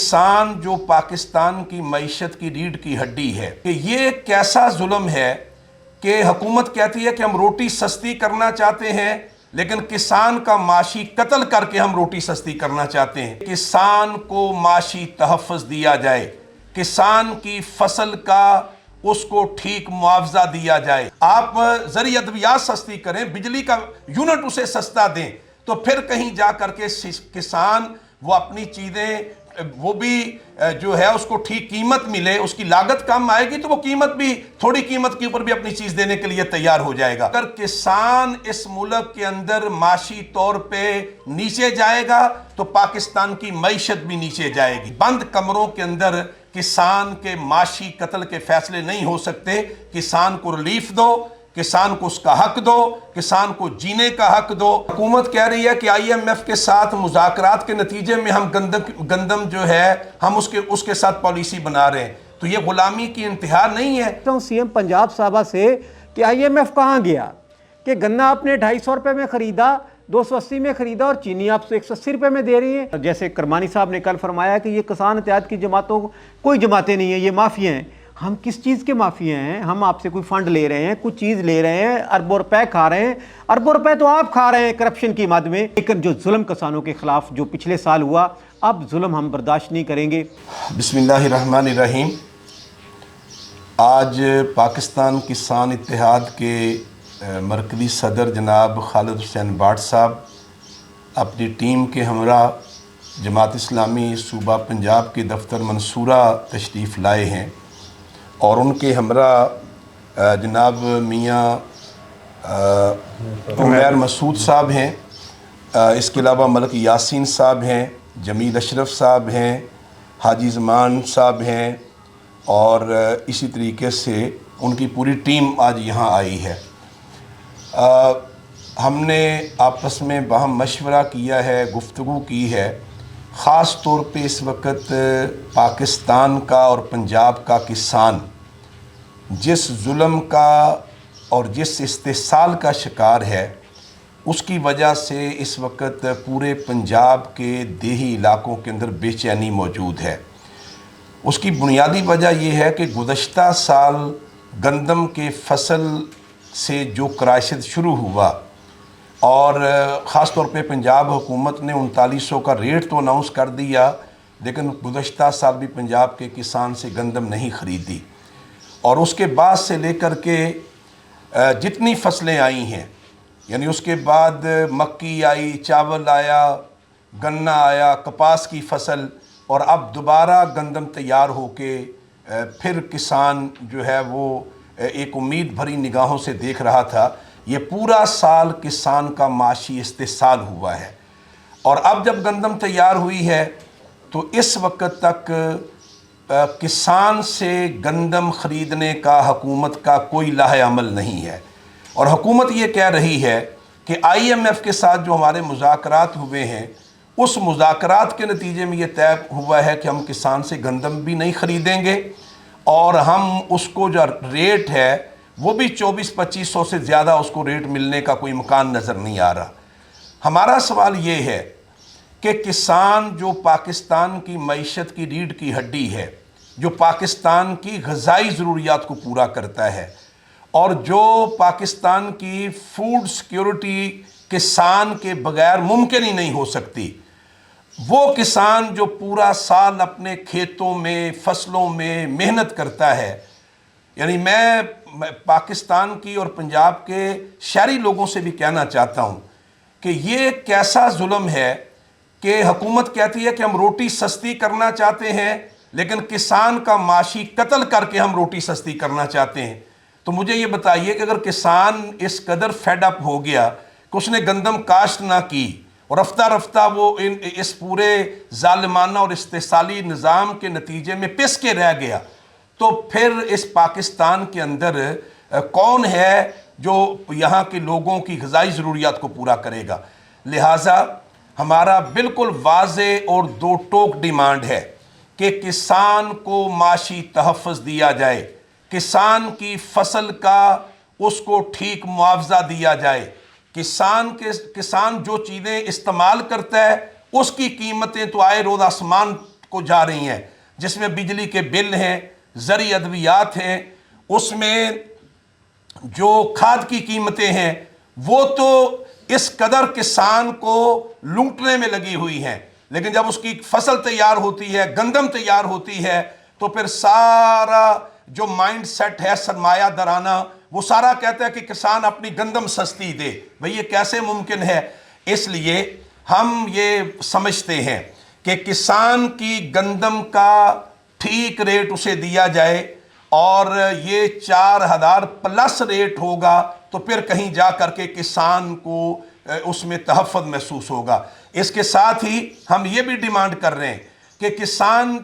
किसान जो पाकिस्तान की मईशत की रीढ़ की हड्डी है, कि ये कैसा जुल्म है कि हुकूमत कहती है कि हम रोटी सस्ती करना चाहते हैं, लेकिन किसान का माशी कत्ल करके हम रोटी सस्ती करना चाहते हैं। किसान को माशी तहफ़्फ़ुज़ दिया जाए, किसान की फसल का उसको ठीक मुआवजा दिया जाए। आप ज़री अद्वियात सस्ती करें, बिजली का यूनिट उसे सस्ता दें, तो फिर कहीं जा करके किसान वो अपनी चीज़ें वो भी जो है उसको ठीक कीमत मिले, उसकी लागत कम आएगी तो वो कीमत भी थोड़ी कीमत के ऊपर भी अपनी चीज़ देने के लिए तैयार हो जाएगा। अगर किसान इस मुल्क के अंदर माशी तौर पे नीचे जाएगा तो पाकिस्तान की मईशत भी नीचे जाएगी। बंद कमरों के अंदर किसान के माशी कत्ल के फैसले नहीं हो सकते। किसान को रिलीफ दो, किसान को उसका हक दो, किसान को जीने का हक दो। हुकूमत कह रही है कि IMF के साथ मुज़ाकरात के नतीजे में हम गंदम जो है हम उसके साथ पॉलिसी बना रहे हैं, तो ये गुलामी की इंतहा नहीं है। तो CM पंजाब साहबा से कि IMF कहाँ गया कि गन्ना आपने 250 रुपये में ख़रीदा, 280 में ख़रीदा और चीनी आप 180 रुपये में दे रही है। जैसे करमानी साहब ने कल फरमाया कि ये किसान इत्तेहाद की जमातों कोई जमातें नहीं हैं, ये माफिया हैं। हम किस चीज़ के माफिया हैं? हम आपसे कोई फ़ंड ले रहे हैं, कुछ चीज़ ले रहे हैं, अरबों रुपए खा रहे हैं। अरबों रुपए तो आप खा रहे हैं करप्शन की मद में। लेकिन जो जुल्म किसानों के ख़िलाफ़ जो पिछले साल हुआ, अब जुल्म हम बर्दाश्त नहीं करेंगे। बिस्मिल्लाहिर्रहमानिर्रहीम। आज पाकिस्तान किसान इत्तेहाद के मरकज़ी सदर जनाब खालिद हुसैन बाट साहब अपनी टीम के हमरा जमात इस्लामी सूबा पंजाब के दफ्तर मंसूरा तशरीफ़ लाए हैं और उनके हमरा जनाब मियाँ उमैर मसूद साहब हैं, इसके अलावा मलक यासीन साहब हैं, जमील अशरफ साहब हैं, हाजी ज़मान साहब हैं और इसी तरीके से उनकी पूरी टीम आज यहाँ आई है। हमने आपस में बाहम मशवरा किया है, गुफ्तगू की है। ख़ास तौर पे इस वक्त पाकिस्तान का और पंजाब का किसान जिस जुल्म का और जिस इस्तेसाल का शिकार है, उसकी वजह से इस वक्त पूरे पंजाब के देही इलाकों के अंदर बेचैनी मौजूद है। उसकी बुनियादी वजह यह है कि गुज़श्ता साल गंदम के फसल से जो क्राइसिस शुरू हुआ और ख़ास तौर पे पंजाब हुकूमत ने 3900 का रेट तो अनाउंस कर दिया, लेकिन गुज़श्ता साल भी पंजाब के किसान से गंदम नहीं ख़रीदी और उसके बाद से लेकर के जितनी फसलें आई हैं, यानी उसके बाद मक्की आई, चावल आया, गन्ना आया, कपास की फसल और अब दोबारा गंदम तैयार होके फिर किसान जो है वो एक उम्मीद भरी निगाहों से देख रहा था। ये पूरा साल किसान का माशी इस्तेसाल हुआ है और अब जब गंदम तैयार हुई है तो इस वक्त तक किसान से गंदम ख़रीदने का हुकूमत का कोई लाहे अमल नहीं है और हुकूमत ये कह रही है कि IMF के साथ जो हमारे मुज़ाकरात हुए हैं, उस मुज़ाकरात के नतीजे में ये तय हुआ है कि हम किसान से गंदम भी नहीं ख़रीदेंगे और हम उसको जो रेट है वो भी 2400-2500 से ज़्यादा उसको रेट मिलने का कोई इम्कान नज़र नहीं आ रहा। हमारा सवाल ये है कि किसान जो पाकिस्तान की मईशत की रीढ़ की हड्डी है, जो पाकिस्तान की ग़िज़ाई ज़रूरियात को पूरा करता है और जो पाकिस्तान की फूड सिक्योरिटी किसान के बग़ैर मुमकिन ही नहीं हो सकती, वो किसान जो पूरा साल अपने खेतों में फसलों में मेहनत करता है, यानी मैं पाकिस्तान की और पंजाब के शहरी लोगों से भी कहना चाहता हूँ कि ये कैसा जुल्म है कि हुकूमत कहती है कि हम रोटी सस्ती करना चाहते हैं, लेकिन किसान का माशी कत्ल करके हम रोटी सस्ती करना चाहते हैं। तो मुझे ये बताइए कि अगर किसान इस कदर फेड अप हो गया कि उसने गंदम काश्त ना की और रफ्ता रफ्ता वो इस पूरे जालिमाना और इस्तेसाली निज़ाम के नतीजे में पिस के रह गया, तो फिर इस पाकिस्तान के अंदर कौन है जो यहाँ के लोगों की ग़िज़ाई ज़रूरियात को पूरा करेगा। लिहाजा हमारा बिल्कुल वाज़े और दो टोक डिमांड है कि किसान को माशी तहफ़्फ़ुज़ दिया जाए, किसान की फसल का उसको ठीक मुआवजा दिया जाए, किसान जो चीज़ें इस्तेमाल करता है उसकी कीमतें तो आए रोज़ आसमान کو जा रही हैं, जिसमें बिजली के बिल हैं, ज़री अद्वियात हैं, उसमें जो खाद की कीमतें हैं, वो तो इस कदर किसान को लूटने में लगी हुई हैं। लेकिन जब उसकी फसल तैयार होती है, गंदम तैयार होती है, तो फिर सारा जो माइंड सेट है सरमाया दराना, वो सारा कहता है कि किसान अपनी गंदम सस्ती दे। भाई ये कैसे मुमकिन है? इसलिए हम ये समझते हैं कि किसान की गंदम का ठीक रेट उसे दिया जाए, और ये 4000 प्लस रेट होगा तो फिर कहीं जा करके किसान को उसमें तहफ़्फ़ुज़ महसूस होगा। इसके साथ ही हम ये भी डिमांड कर रहे हैं कि किसान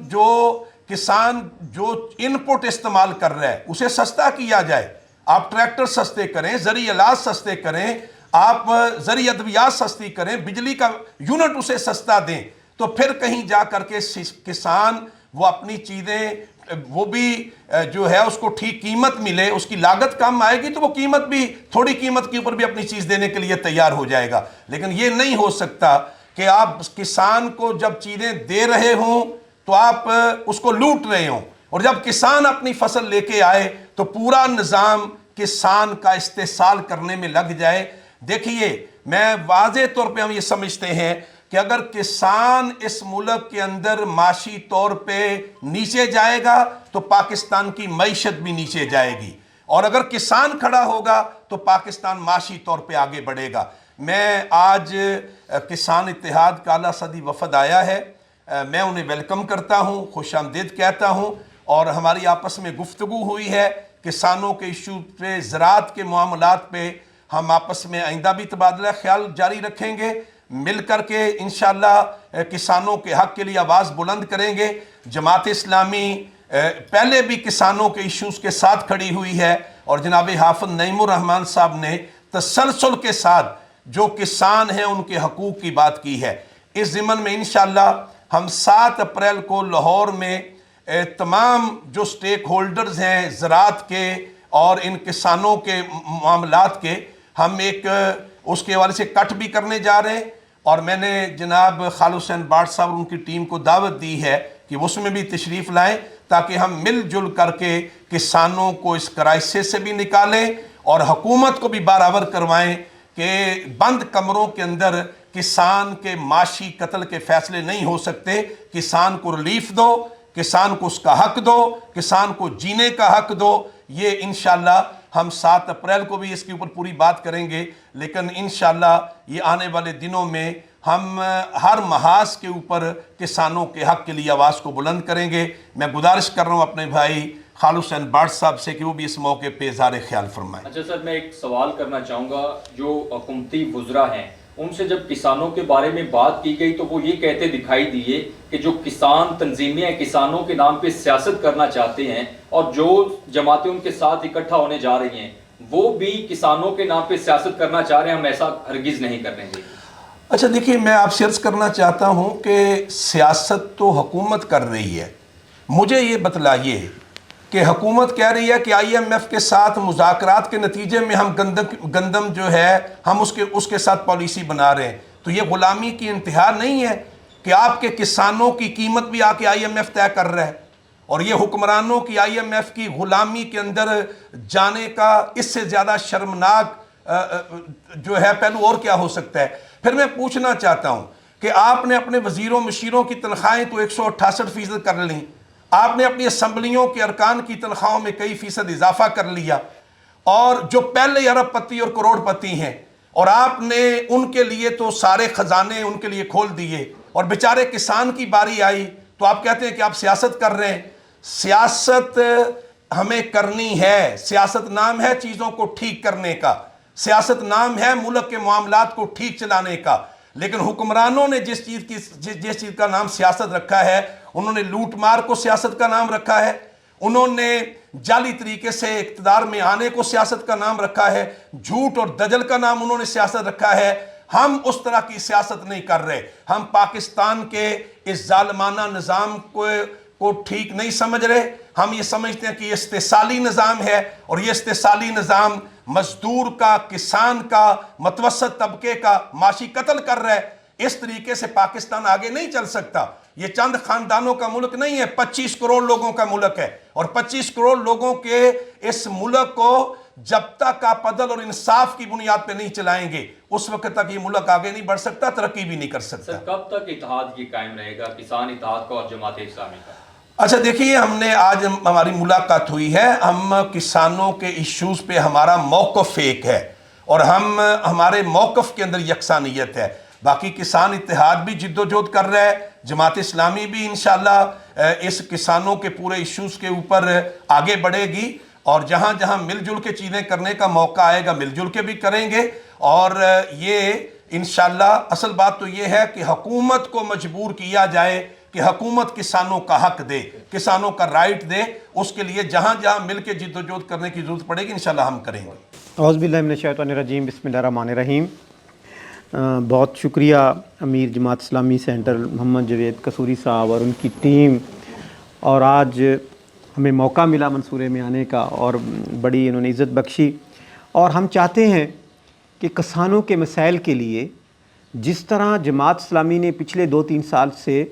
जो इनपुट इस्तेमाल कर रहा है उसे सस्ता किया जाए। आप ट्रैक्टर सस्ते करें, ज़री इलाज सस्ते करें, आप ज़री अद्वियात सस्ती करें, बिजली का यूनिट उसे सस्ता दें, तो फिर कहीं जा करके किसान वो अपनी चीज़ें वो भी जो है उसको ठीक कीमत मिले, उसकी लागत कम आएगी तो वो कीमत भी थोड़ी कीमत के ऊपर भी अपनी चीज़ देने के लिए तैयार हो जाएगा। लेकिन ये नहीं हो सकता कि आप किसान को जब चीज़ें दे रहे हों तो आप उसको लूट रहे हों, और जब किसान अपनी फसल लेके आए तो पूरा निज़ाम किसान का इस्तेसाल करने में लग जाए। देखिए, मैं वाज़े तौर पे हम ये समझते हैं कि अगर किसान इस मुल्क के अंदर माशी तौर पे नीचे जाएगा तो पाकिस्तान की मईशत भी नीचे जाएगी, और अगर किसान खड़ा होगा तो पाकिस्तान माशी तौर पे आगे बढ़ेगा। मैं आज किसान इत्तेहाद का आला सदी वफद आया है, मैं उन्हें वेलकम करता हूँ, खुशामदीद कहता हूँ, और हमारी आपस में गुफ्तगू हुई है किसानों के इशू पे, ज़राअत के मामलात पे हम आपस में आइंदा भी तबादला ख्याल जारी रखेंगे। मिल कर के इंशाअल्लाह किसानों के हक़ के लिए आवाज़ बुलंद करेंगे। जमात इस्लामी पहले भी किसानों के इशूज़ के साथ खड़ी हुई है, और जनाब हाफ़िज़ नईमुर रहमान साहब ने तसलसल के साथ जो किसान हैं उनके हकूक़ की बात की है। इस ज़िमन में इंशाअल्लाह हम 7 अप्रैल को लाहौर में तमाम जो स्टेक होल्डर्स हैं ज़राअत के और इन किसानों के मामलात के, हम एक उसके हवाले से कट भी करने जा रहे हैं, और मैंने जनाब खालिद हुसैन बाट साहब और उनकी टीम को दावत दी है कि उसमें भी तशरीफ़ लाएं, ताकि हम मिलजुल करके किसानों को इस क्राइसिस से भी निकालें और हुकूमत को भी बराबर करवाएं कि बंद कमरों के अंदर किसान के माशी कत्ल के फैसले नहीं हो सकते। किसान को रिलीफ दो, किसान को उसका हक दो, किसान को जीने का हक दो। ये इंशाअल्लाह हम 7 अप्रैल को भी इसके ऊपर पूरी बात करेंगे, लेकिन इंशाअल्लाह ये आने वाले दिनों में हम हर महाज के ऊपर किसानों के हक के लिए आवाज़ को बुलंद करेंगे। मैं गुजारिश कर रहा हूँ अपने भाई खालिद हुसैन बाट साहब से कि वो भी इस मौके पे इज़हार ख्याल फरमाएं। अच्छा सर, मैं एक सवाल करना चाहूँगा। जो हुकूमती वुज़रा हैं उनसे जब किसानों के बारे में बात की गई तो वो ये कहते दिखाई दिए कि जो किसान तंजीमें किसानों के नाम पे सियासत करना चाहते हैं, और जो जमातें उनके साथ इकट्ठा होने जा रही हैं वो भी किसानों के नाम पे सियासत करना चाह रहे हैं। हम ऐसा हरगिज़ नहीं करने देंगे। अच्छा देखिए, मैं आपसे अर्ज़ करना चाहता हूँ कि सियासत तो हुकूमत कर रही है। मुझे ये बतलाइए कि हुकूमत कह रही है कि IMF के साथ मुज़ाकरात के नतीजे में हम गंदम जो है हम उसके साथ पॉलिसी बना रहे हैं, तो ये ग़ुलामी की इंतहा नहीं है कि आपके किसानों की कीमत भी आके IMF तय कर रहा है, और ये हुक्मरानों की IMF की ग़ुलामी के अंदर जाने का इससे ज़्यादा शर्मनाक जो है पहलू और क्या हो सकता है। फिर मैं पूछना चाहता हूँ कि आपने अपने वज़ीरों मशीरों की तनख्वाहें तो 168% कर लीं, आपने अपनी असम्बलियों के अरकान की तनख्वाहों में कई फ़ीसद इजाफा कर लिया, और जो पहले अरबपति और करोड़पति हैं और आपने उनके लिए तो सारे ख़जाने उनके लिए खोल दिए, और बेचारे किसान की बारी आई तो आप कहते हैं कि आप सियासत कर रहे हैं। सियासत हमें करनी है, सियासत नाम है चीज़ों को ठीक करने का, सियासत नाम है मुल्क के मामलात को ठीक चलाने का। लेकिन हुक्मरानों ने जिस चीज़ का नाम सियासत रखा है, उन्होंने लूट मार को सियासत का नाम रखा है, उन्होंने जाली तरीके से इक़्तिदार में आने को सियासत का नाम रखा है, झूठ और दजल का नाम उन्होंने सियासत रखा है। हम उस तरह की सियासत नहीं कर रहे। हम पाकिस्तान के इस जालिमाना निज़ाम को ठीक नहीं समझ रहे। हम ये समझते हैं कि ये इस्तेसाली निज़ाम है, और ये इस्तेसाली निज़ाम मजदूर का, किसान का, मतवसत तबके का माशी कत्ल कर रहा है। इस तरीके से पाकिस्तान आगे नहीं चल सकता। یہ چند خاندانوں کا ملک نہیں ہے، 25 کروڑ لوگوں کا ملک ہے، اور 25 کروڑ لوگوں کے اس ملک کو جب تک آپ عدل اور انصاف کی بنیاد پہ نہیں چلائیں گے اس وقت تک یہ ملک آگے نہیں بڑھ سکتا، ترقی بھی نہیں کر سکتا۔ سر کب تک اتحاد کی قائم رہے گا کسان اتحاد کا اور جماعت اسلامی کا؟ اچھا دیکھیے، ہم نے آج ہماری ملاقات ہوئی ہے، ہم کسانوں کے ایشوز پہ ہمارا موقف ایک ہے اور ہمارے موقف کے اندر یکسانیت ہے۔ باقی کسان اتحاد بھی جد و جہد کر رہا ہے، جماعت اسلامی بھی انشاءاللہ اس کسانوں کے پورے ایشوز کے اوپر آگے بڑھے گی، اور جہاں جہاں مل جل کے چیزیں کرنے کا موقع آئے گا مل جل کے بھی کریں گے۔ اور یہ انشاءاللہ اصل بات تو یہ ہے کہ حکومت کو مجبور کیا جائے کہ حکومت کسانوں کا حق دے، کسانوں کا رائٹ دے، اس کے لیے جہاں جہاں مل کے جد و جہد کرنے کی ضرورت پڑے گی انشاءاللہ ہم کریں گے۔ اعوذ باللہ من الشیطان الرجیم، بسم اللہ الرحمن الرحیم۔ بہت شکریہ امیر جماعت اسلامی سینٹر محمد جوید قصوری صاحب اور ان کی ٹیم، اور آج ہمیں موقع ملا منصورے میں آنے کا اور بڑی انہوں نے عزت بخشی، اور ہم چاہتے ہیں کہ کسانوں کے مسائل کے لیے جس طرح جماعت اسلامی نے پچھلے 2-3 سال سے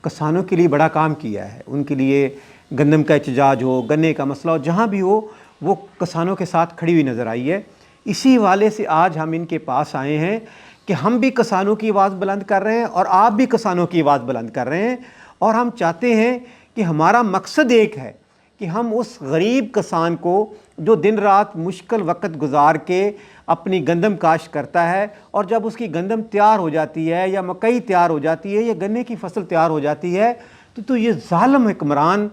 کسانوں کے لیے بڑا کام کیا ہے، ان کے لیے گندم کا احتجاج ہو، گنے کا مسئلہ ہو، جہاں بھی ہو وہ کسانوں کے ساتھ کھڑی ہوئی نظر آئی ہے، اسی حوالے سے آج ہم ان کے پاس آئے ہیں کہ ہم بھی کسانوں کی آواز بلند کر رہے ہیں اور آپ بھی کسانوں کی آواز بلند کر رہے ہیں، اور ہم چاہتے ہیں کہ ہمارا مقصد ایک ہے کہ ہم اس غریب کسان کو جو دن رات مشکل وقت گزار کے اپنی گندم کاشت کرتا ہے، اور جب اس کی گندم تیار ہو جاتی ہے یا مکئی تیار ہو جاتی ہے یا گنے کی فصل تیار ہو جاتی ہے تو یہ ظالم حکمران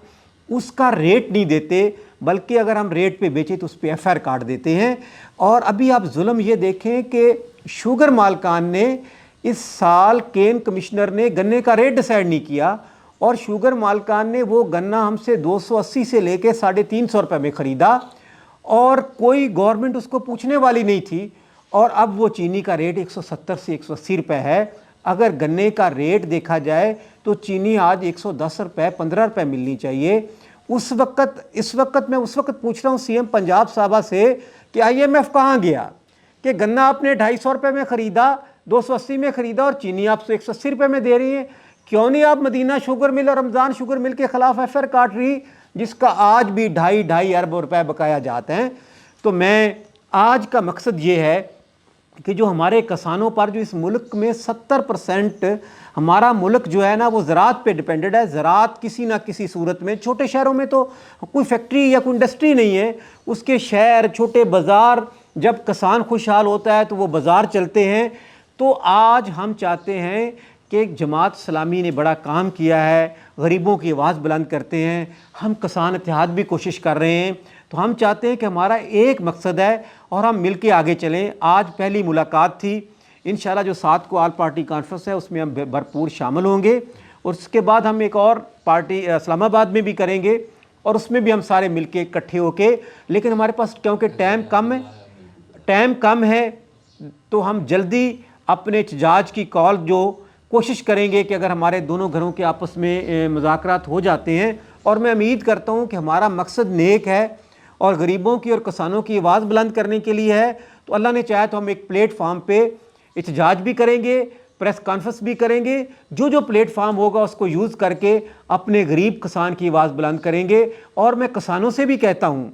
اس کا ریٹ نہیں دیتے، بلکہ اگر ہم ریٹ پہ بیچیں تو اس پہ ایف آئی آر کاٹ دیتے ہیں۔ اور ابھی آپ ظلم یہ دیکھیں کہ شوگر مالکان نے اس سال کین کمشنر نے گنے کا ریٹ ڈیسائیڈ نہیں کیا، اور شوگر مالکان نے وہ گنا ہم سے 280 سے لے کے 350 روپے میں خریدا، اور کوئی گورنمنٹ اس کو پوچھنے والی نہیں تھی، اور اب وہ چینی کا ریٹ 170 سے 180 روپے ہے۔ اگر گنے کا ریٹ دیکھا جائے تو چینی آج 110 روپے 15 روپے ملنی چاہیے۔ اس وقت میں پوچھ رہا ہوں سی ایم پنجاب صاحبہ سے کہ آئی ایم ایف کہاں گیا کہ گنا آپ نے 250 روپے میں خریدا، 280 میں خریدا، اور چینی آپ 180 روپے میں دے رہی ہیں؟ کیوں نہیں آپ مدینہ شوگر مل اور رمضان شوگر مل کے خلاف ایف آئی آر کاٹ رہی، جس کا آج بھی 2.5 ارب روپے بقایا جاتے ہیں؟ تو میں آج کا مقصد یہ ہے کہ جو ہمارے کسانوں پر جو اس ملک میں 70% ہمارا ملک جو ہے نا وہ زراعت پہ ڈیپینڈڈ ہے، زراعت کسی نہ کسی صورت میں، چھوٹے شہروں میں تو کوئی فیکٹری یا کوئی انڈسٹری نہیں ہے، اس کے شہر چھوٹے بازار، جب کسان خوشحال ہوتا ہے تو وہ بازار چلتے ہیں۔ تو آج ہم چاہتے ہیں کہ جماعت اسلامی نے بڑا کام کیا ہے، غریبوں کی آواز بلند کرتے ہیں، ہم کسان اتحاد بھی کوشش کر رہے ہیں، تو ہم چاہتے ہیں کہ ہمارا ایک مقصد ہے اور ہم مل کے آگے چلیں۔ آج پہلی ملاقات تھی، انشاءاللہ جو 7 کو آل پارٹی کانفرنس ہے اس میں ہم بھرپور شامل ہوں گے، اور اس کے بعد ہم ایک اور پارٹی اسلام آباد میں بھی کریں گے، اور اس میں بھی ہم سارے مل کے اکٹھے ہو کے، لیکن ہمارے پاس کیونکہ ٹائم کم ہے تو ہم جلدی اپنے احتجاج کی کال جو کوشش کریں گے کہ اگر ہمارے دونوں گھروں کے آپس میں مذاکرات ہو جاتے ہیں، اور میں امید کرتا ہوں کہ ہمارا مقصد نیک ہے اور غریبوں کی اور کسانوں کی آواز بلند کرنے کے لیے ہے، تو اللہ نے چاہا تو ہم ایک پلیٹ فارم پہ احتجاج بھی کریں گے، پریس کانفرنس بھی کریں گے، جو پلیٹ فارم ہوگا اس کو یوز کر کے اپنے غریب کسان کی آواز بلند کریں گے۔ اور میں کسانوں سے بھی کہتا ہوں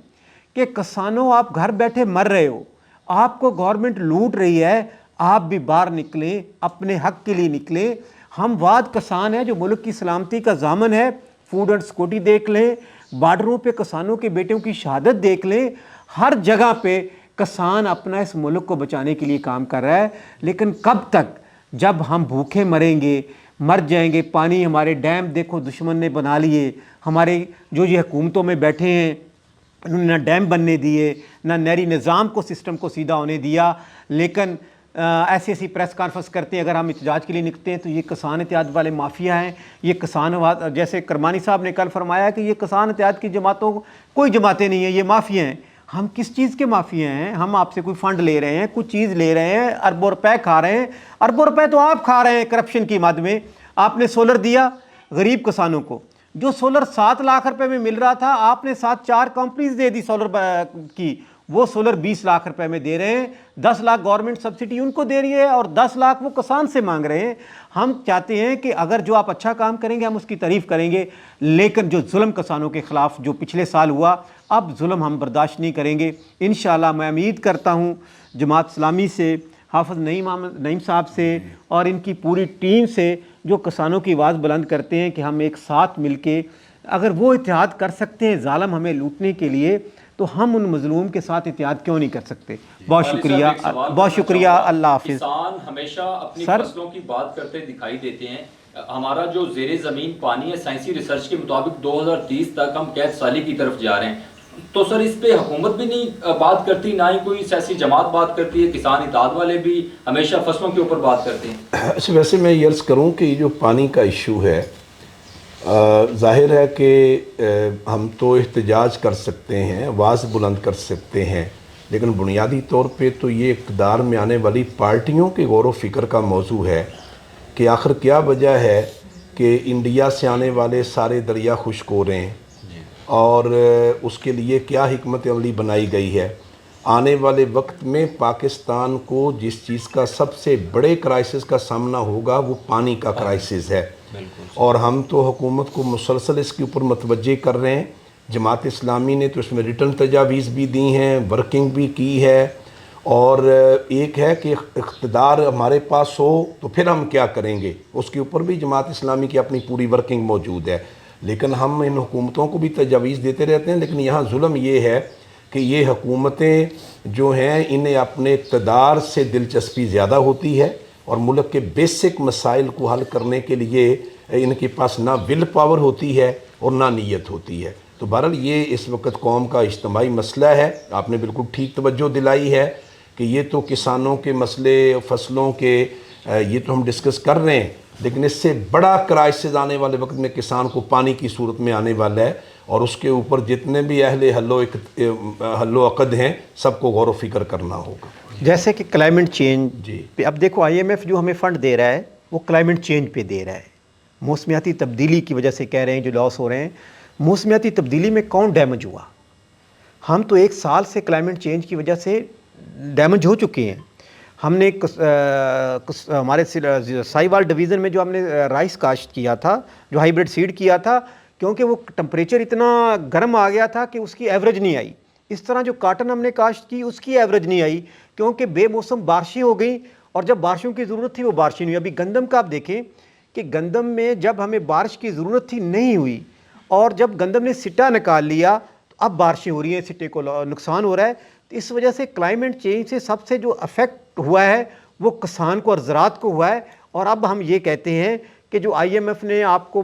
کہ کسانوں، آپ گھر بیٹھے مر رہے ہو، آپ کو گورنمنٹ لوٹ رہی ہے، آپ بھی باہر نکلیں، اپنے حق کے لیے نکلیں۔ ہم واد کسان ہیں جو ملک کی سلامتی کا ضامن ہے، فوڈ اینڈ سیکورٹی دیکھ لیں، بارڈروں پہ کسانوں کے بیٹوں کی شہادت دیکھ لیں، ہر جگہ پہ کسان اپنا اس ملک کو بچانے کے لیے کام کر رہا ہے۔ لیکن کب تک؟ جب ہم بھوکے مریں گے، مر جائیں گے۔ پانی ہمارے ڈیم دیکھو دشمن نے بنا لیے، ہمارے جو یہ حکومتوں میں بیٹھے ہیں انہوں نے نہ ڈیم بننے دیے، نہ نہری نظام کو سسٹم کو سیدھا ہونے دیا، لیکن ایسی پریس کانفرنس کرتے ہیں۔ اگر ہم احتجاج کے لیے نکلتے ہیں تو یہ کسان اتحاد والے مافیا ہیں، یہ کسان، جیسے کرمانی صاحب نے کل فرمایا کہ یہ کسان اتحاد کی جماعتوں کوئی جماعتیں نہیں ہیں، یہ مافیا ہیں۔ ہم کس چیز کے مافیا ہیں؟ ہم آپ سے کوئی فنڈ لے رہے ہیں، کچھ چیز لے رہے ہیں، اربوں روپے کھا رہے ہیں، اربوں روپے تو آپ کھا رہے ہیں کرپشن کی مد میں۔ آپ نے سولر دیا غریب کسانوں کو، جو سولر 7 لاکھ روپے میں مل رہا تھا، آپ نے 4 کمپنیز دے دی سولر کی، وہ سولر 20 لاکھ रुपए में दे रहे हैं, 10 लाख गवर्नमेंट सब्सिडी उनको दे रही है और 10 लाख वो किसान से मांग रहे हैं। हम चाहते हैं कि अगर जो आप अच्छा काम करेंगे हम उसकी तारीफ़ करेंगे, लेकिन जो जुल्म किसानों के ख़िलाफ़ जो पिछले साल हुआ, अब जुल्म हम बर्दाश्त नहीं करेंगे। इंशाअल्लाह मैं उम्मीद करता हूँ जमात इस्लामी से, हाफ़िज़ नईम साहब से और इनकी पूरी टीम से जो किसानों की आवाज़ बुलंद करते हैं कि हम एक साथ मिल के अगर वो इत्तेहाद कर सकते हैं ज़ालिम हमें लूटने के लिए, तो हम उन मजलूम के साथ इत्तेहाद क्यों नहीं कर सकते। बहुत शुक्रिया, बहुत शुक्रिया, अल्लाह हाफिज़। किसान हमेशा अपनी सर, फसलों की बात करते दिखाई देते हैं। हमारा जो ज़ेरे ज़मीन पानी है, साइंसी रिसर्च के मुताबिक 2030 तक हम कैद साली की तरफ जा रहे हैं। तो सर इस पे हुकूमत भी नहीं बात करती, ना ही कोई सियासी जमात बात करती है, किसान इत्तेहाद वाले भी हमेशा फसलों के ऊपर बात करते हैं। अच्छा, वैसे मैं ये अर्ज़ करूँ कि ये जो पानी का इशू है, ज़ाहिर है कि हम तो एहतजाज कर सकते हैं, आवाज़ बुलंद कर सकते हैं, लेकिन बुनियादी तौर पे तो ये इक़्तिदार में आने वाली पार्टियों के गौर व फ़िक्र का मौजू है कि आखिर क्या वजह है कि इंडिया से आने वाले सारे दरिया खुश्क हो रहे हैं और उसके लिए क्या हिकमत अमली बनाई गई है। आने वाले वक्त में पाकिस्तान को जिस चीज़ का सबसे बड़े क्राइसिस का सामना होगा वो पानी का क्राइसिस है, और हम तो हुकूमत को मुसलसल इसके ऊपर मतवज्जे कर रहे हैं। जमात इस्लामी ने तो इसमें रिटर्न तजावीज़ भी दी हैं, वर्किंग भी की है, और एक है कि इक़्तिदार हमारे पास हो तो फिर हम क्या करेंगे, उसके ऊपर भी जमात इस्लामी की अपनी पूरी वर्किंग मौजूद है। लेकिन हम इन हुकूमतों को भी तजावीज़ देते रहते हैं, लेकिन यहाँ जुल्म ये है कि ये हुकूमतें जो हैं इन्हें अपने इक़्तिदार से दिलचस्पी ज़्यादा होती है और मुल्क के बेसिक मसाइल को हल करने के लिए इनके पास ना विल पावर होती है और ना नीयत होती है। तो बहरहाल ये इस वक्त कौम का इज्तिमाई मसला है। आपने बिल्कुल ठीक तवज्जो दिलाई है कि ये तो किसानों के मसले, फसलों के ये तो हम डिस्कस कर रहे हैं, लेकिन इससे बड़ा क्राइसिस आने वाले वक्त में किसान को पानी की सूरत में आने वाला है, और उसके ऊपर जितने भी अहले हल्लो अक़द हैं सबको गौर व फ़िक्र करना होगा। जैसे कि क्लाइमेट चेंज जी। पे अब देखो IMF जो हमें फ़ंड दे रहा है वो क्लाइमेट चेंज पे दे रहा है, मौसमियाती तब्दीली की वजह से कह रहे हैं जो लॉस हो रहे हैं। मौसमियाती तब्दीली में कौन डैमेज हुआ? हम तो 1 साल से क्लाइमेट चेंज की वजह से डैमेज हो चुके हैं। हमने हमारे साहिवाल डिवीज़न में जो हमने राइस काश्त किया था, जो हाइब्रिड सीड किया था, क्योंकि वो टेम्परेचर इतना गर्म आ गया था कि उसकी एवरेज नहीं आई। इस तरह जो काटन हमने काश्त की उसकी एवरेज नहीं आई, क्योंकि बेमौसम बारिशें हो गई, और जब बारिशों की ज़रूरत थी वो बारिशें नहीं हुई। अभी गंदम का आप देखें कि गंदम में जब हमें बारिश की ज़रूरत थी नहीं हुई, और जब गंदम ने सिट्टा निकाल लिया तो अब बारिशें हो रही हैं, सिट्टे को नुकसान हो रहा है। तो इस वजह से क्लाइमेट चेंज से सबसे जो अफेक्ट हुआ है वो किसान को और ज़राअत को हुआ है। और अब हम ये कहते हैं कि जो IMF ने आपको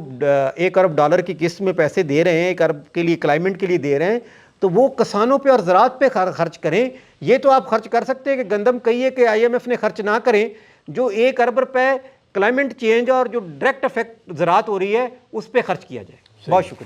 $1 अरब की किस्त में पैसे दे रहे हैं, 1 अरब के लिए क्लाइमेट के लिए दे रहे हैं, तो वो किसानों पे और ज़राअत पे खर्च करें। ये तो आप खर्च कर सकते हैं कि गंदम कहिए कि IMF ने खर्च ना करें, जो 1 अरब रुपए क्लाइमेट चेंज और जो डायरेक्ट इफेक्ट ज़राअत हो रही है उस पर खर्च किया जाए। बहुत शुक्रिया।